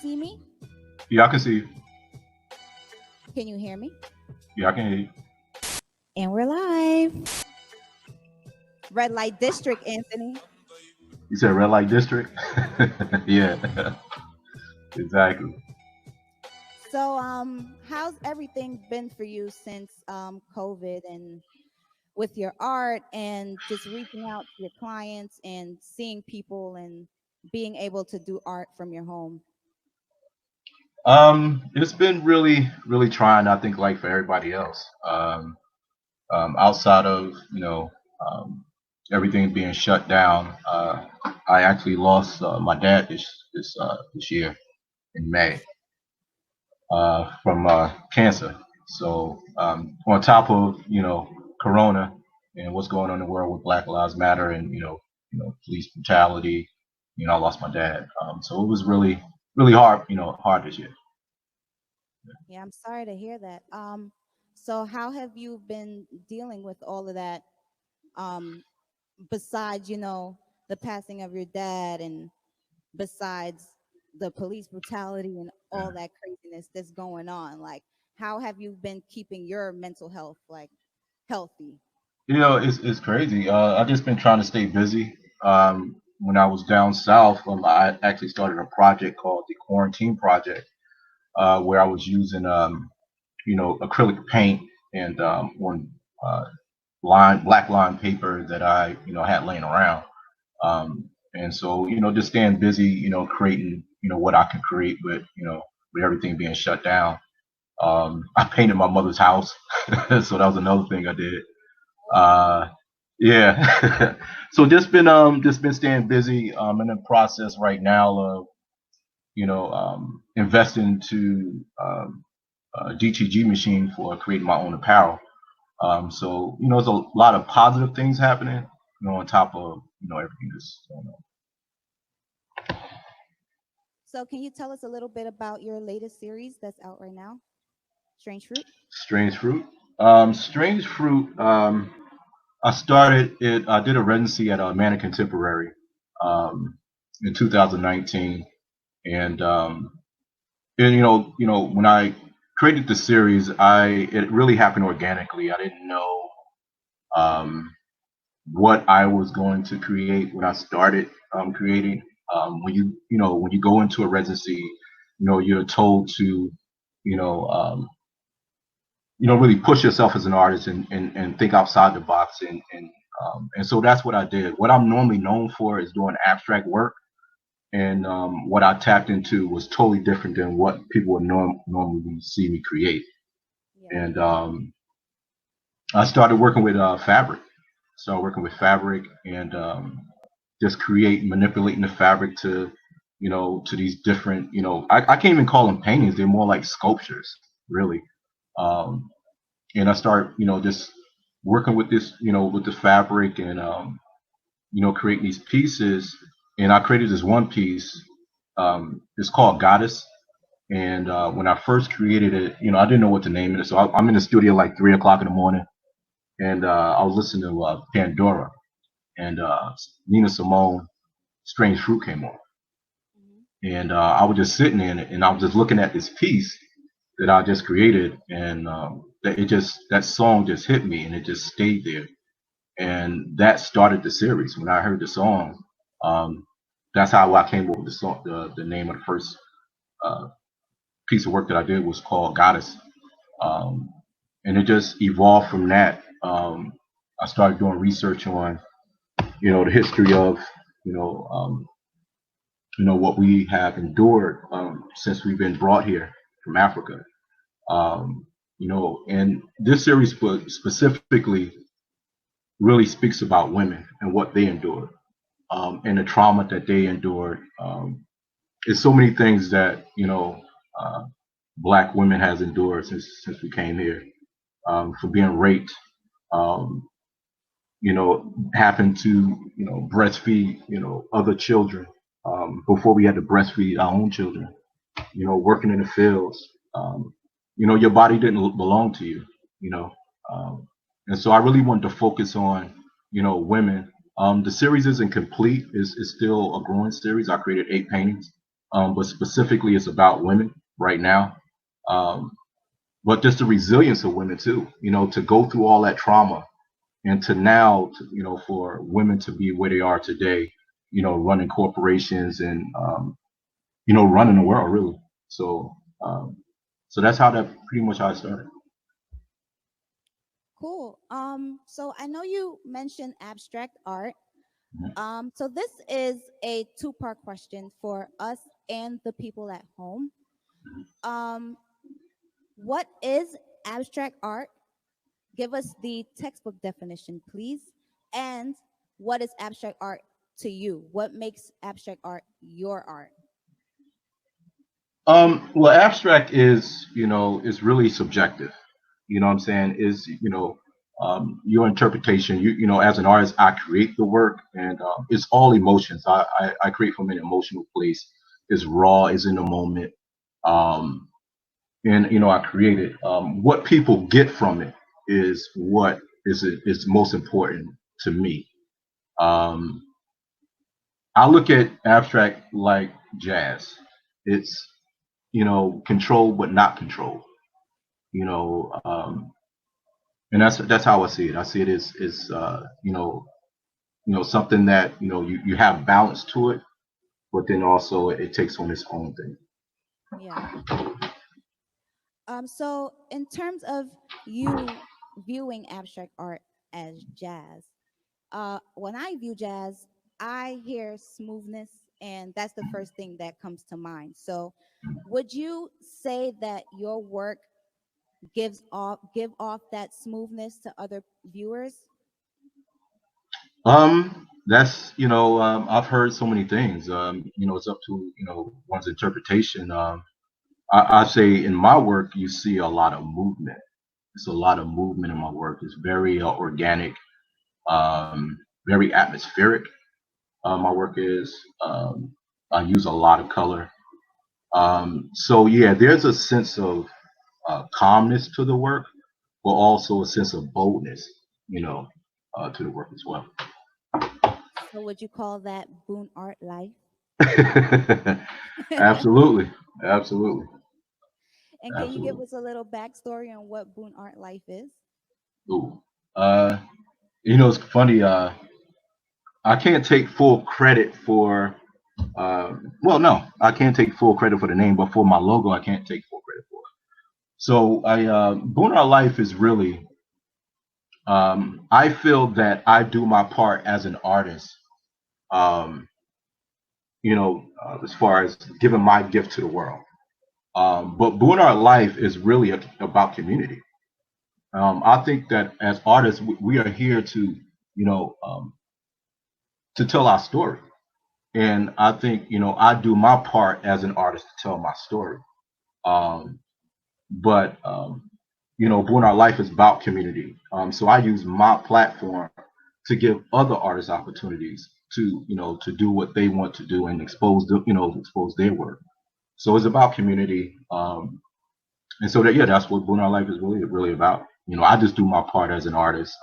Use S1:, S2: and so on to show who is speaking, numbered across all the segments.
S1: see me?
S2: Yeah, I can see you.
S1: Can you hear me?
S2: Yeah, I can hear you.
S1: And we're live. Red light district, Anthony.
S2: You said red light district? Yeah, exactly.
S1: So, how's everything been for you since COVID and with your art and just reaching out to your clients and seeing people and being able to do art from your home?
S2: It's been really, really trying, I think, like for everybody else. Outside of, everything being shut down, I actually lost my dad this year in May from cancer. So on top of Corona and what's going on in the world with Black Lives Matter and police brutality, I lost my dad. So it was really really hard, hard this year.
S1: Yeah, I'm sorry to hear that. So how have you been dealing with all of that? Um, besides, the passing of your dad and besides the police brutality and all that craziness that's going on, like how have you been keeping your mental health like healthy?
S2: It's crazy. I've just been trying to stay busy. When I was down south, I actually started a project called the Quarantine Project, where I was using acrylic paint and on uh, black line paper that I had laying around. And so just staying busy, creating what I can create with everything being shut down. I painted my mother's house, so that was another thing I did. Uh, yeah. So just been staying busy. I'm in the process right now of investing into a DTG machine for creating my own apparel. So there's a lot of positive things happening. On top of everything that's going on.
S1: So can you tell us a little bit about your latest series that's out right now, Strange Fruit?
S2: Strange fruit. Strange fruit. I started it. I did a residency at Manor Contemporary um, in 2019, and when I created the series, it really happened organically. I didn't know um, what I was going to create when I started creating. When you go into a residency, you're told to you know um, really push yourself as an artist and think outside the box and so that's what I did. What I'm normally known for is doing abstract work, and what I tapped into was totally different than what people would normally see me create.
S1: Yeah.
S2: And I started working with fabric. Started working with fabric and just manipulating the fabric to to these different I can't even call them paintings. They're more like sculptures, really. Um, and I start just working with this with the fabric and creating these pieces. And I created this one piece. It's called Goddess. And when I first created it, I didn't know what to name it. So I'm in the studio like 3 o'clock in the morning, and I was listening to Pandora, and Nina Simone, Strange Fruit came on,
S1: Hmm.
S2: and I was just sitting in it, and I was just looking at this piece that I just created, and that song just hit me, and it just stayed there, and that started the series. When I heard the song, um, that's how I came up with the song. The name of the first uh, piece of work that I did was called Goddess, um, and it just evolved from that. I started doing research on the history of you know um, what we have endured since we've been brought here from Africa. And this series specifically really speaks about women and what they endured and the trauma that they endured. It's so many things that uh, Black women has endured since we came here, for being raped, um, having to breastfeed other children before we had to breastfeed our own children. Working in the fields. Your body didn't belong to you. You know, um, and so I really wanted to focus on women. The series isn't complete. It's still a growing series. I created 8 paintings, but specifically it's about women right now. Um, but just the resilience of women too, to go through all that trauma and to now, for women to be where they are today, running corporations and, running the world really. So, um, so that's how that pretty much how I started.
S1: Cool. So I know you mentioned abstract art.
S2: Mhm.
S1: So this is a two-part question for us and the people at home. Um, what is abstract art? Give us the textbook definition, please. And what is abstract art to you? What makes abstract art your art?
S2: Well, abstract is really subjective. You know what I'm saying? Your interpretation. As an artist, I create the work, and it's all emotions. I create from an emotional place. It's raw. It's in the moment, um, and I create it. What people get from it is what is most important to me. Um, I look at abstract like jazz. It's controlled but not controlled. You know, and that's how I see it. I see it as something that you have balance to it, but then also it takes on its own thing.
S1: Yeah. So in terms of you viewing abstract art as jazz, when I view jazz, I hear smoothness, and that's the first thing that comes to mind. So, would you say that your work give off that smoothness to other viewers?
S2: That's I've heard so many things. It's up to one's interpretation. I say in my work you see a lot of movement. It's a lot of movement in my work. It's very organic, very atmospheric. My work is. I use a lot of color. So yeah, there's a sense of calmness to the work, but also a sense of boldness, you know, to the work as well.
S1: So, would you call that Boone art life?
S2: Absolutely, absolutely,
S1: And can you give
S2: absolutely.
S1: us a little backstory on what Boone art life is?
S2: Ooh. Uh, it's funny. I can't take full credit for. Well, no, I can't take full credit for the name, but for my logo, I can't take full credit for it. So Boone Our Life is really. I feel that I do my part as an artist. Um, as far as giving my gift to the world. But Boone Our Life is really about community. I think that as artists, we are here to tell our story. And I think, I do my part as an artist to tell my story. Um, but Born Our Life is about community. So I use my platform to give other artists opportunities to do what they want to do and expose their work. So it's about community. And so that's what Born Our Life is really about. I just do my part as an artist,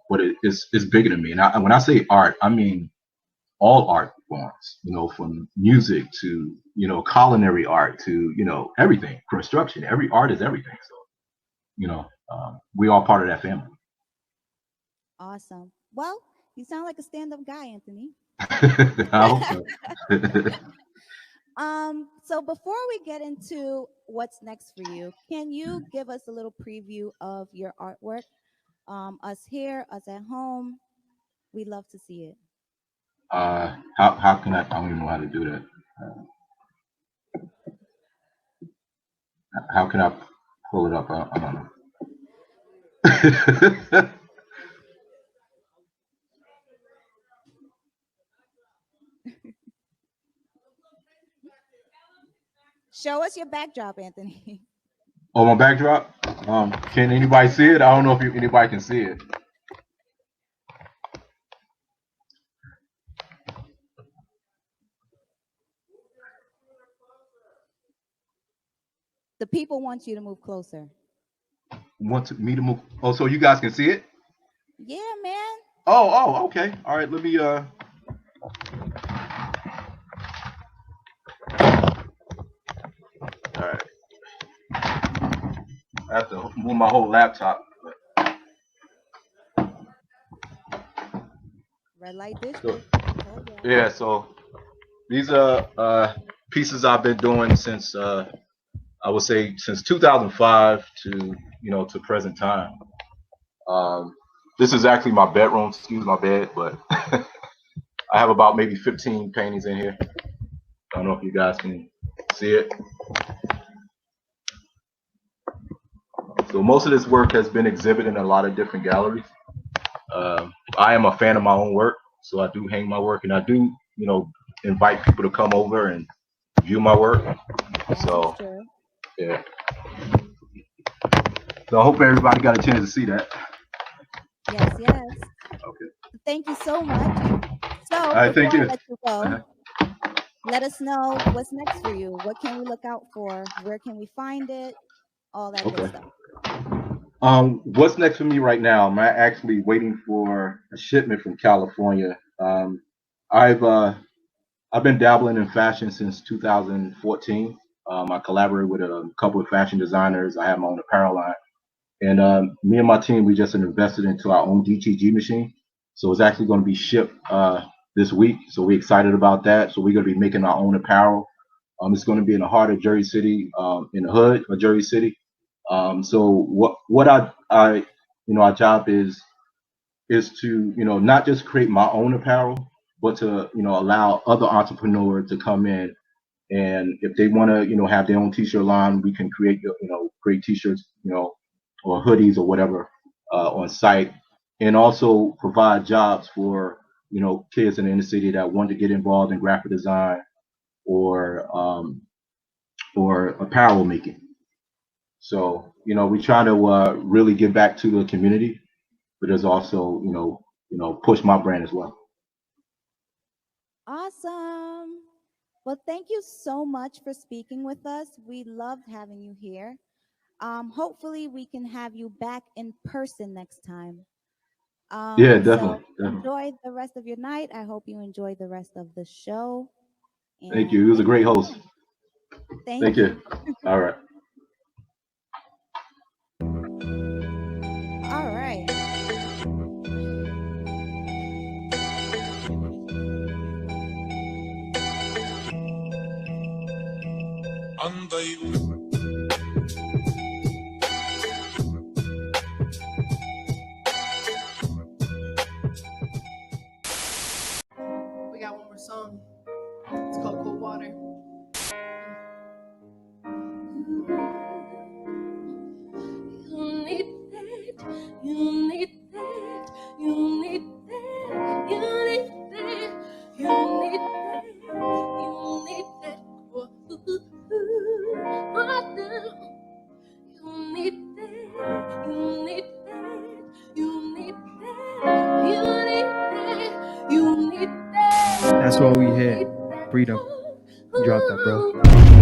S2: but it's bigger than me. And when I say art, I mean all art forms, from music to, culinary art to, everything, construction. Every art is everything. So, we all part of that family.
S1: Awesome. Well, you sound like a stand-up guy, Anthony.
S2: I hope so.
S1: So before we get into what's next for you, can you give us a little preview of your artwork? Us here, us at home, we love to see it.
S2: How can I don't even know how to do that. How can I pull it up? I don't know.
S1: Show us your backdrop, Anthony.
S2: On my backdrop, can anybody see it? I don't know if anybody can see it.
S1: The people want you to move closer.
S2: Me to move? Oh, so you guys can see it?
S1: Yeah, man.
S2: Oh, okay. All right, let me I have to move my whole laptop.
S1: Red light
S2: So,
S1: district. Told y'all.
S2: yeah, so these are pieces I've been doing since I would say since 2005 to to present time. Um, this is actually my bedroom. Excuse my bed, but I have about maybe 15 paintings in here. I don't know if you guys can see it. So most of this work has been exhibited in a lot of different galleries. I am a fan of my own work, so I do hang my work, and I do invite people to come over and view my work.
S1: As you
S2: So
S1: should.
S2: yeah. So I hope everybody got a chance to see that.
S1: Yes, yes.
S2: Okay.
S1: Thank you so much.
S2: All
S1: So
S2: right.
S1: before
S2: Thank
S1: I
S2: you.
S1: let you go,
S2: Uh-huh.
S1: let us know what's next for you. What can we look out for? Where can we find it? All that good
S2: Okay.
S1: stuff.
S2: What's next for me right now? I'm actually waiting for a shipment from California. I've I've been dabbling in fashion since 2014. I collaborate with a couple of fashion designers. I have my own apparel line, and me and my team we just invested into our own DTG machine. So it's actually going to be shipped this week. So we're excited about that. So we're going to be making our own apparel. It's going to be in the heart of Jersey City, in the hood of Jersey City. So what I our job is to not just create my own apparel, but to allow other entrepreneurs to come in, and if they want to have their own t-shirt line, we can create create t-shirts or hoodies or whatever on site, and also provide jobs for kids in the inner city that want to get involved in graphic design or apparel making. So we try to really give back to the community, but there's also push my brand as well.
S1: Awesome. Well, thank you so much for speaking with us. We loved having you here. Hopefully, we can have you back in person next time.
S2: Yeah,
S1: So
S2: definitely, definitely.
S1: enjoy the rest of your night. I hope you enjoy the rest of the show.
S2: Thank
S1: And
S2: you. He was a
S1: thank you
S2: great host.
S1: again. Thank
S2: Thank you.
S1: you.
S2: All right.
S1: All right.
S3: We got one more song. It's called Cold Water. You need that, you need that, you need that, you need that, you need that, you need that. Water. You need that, you need that, you need that, you need that, you need that.
S4: That's what we hit. Freedom. Drop that, bro.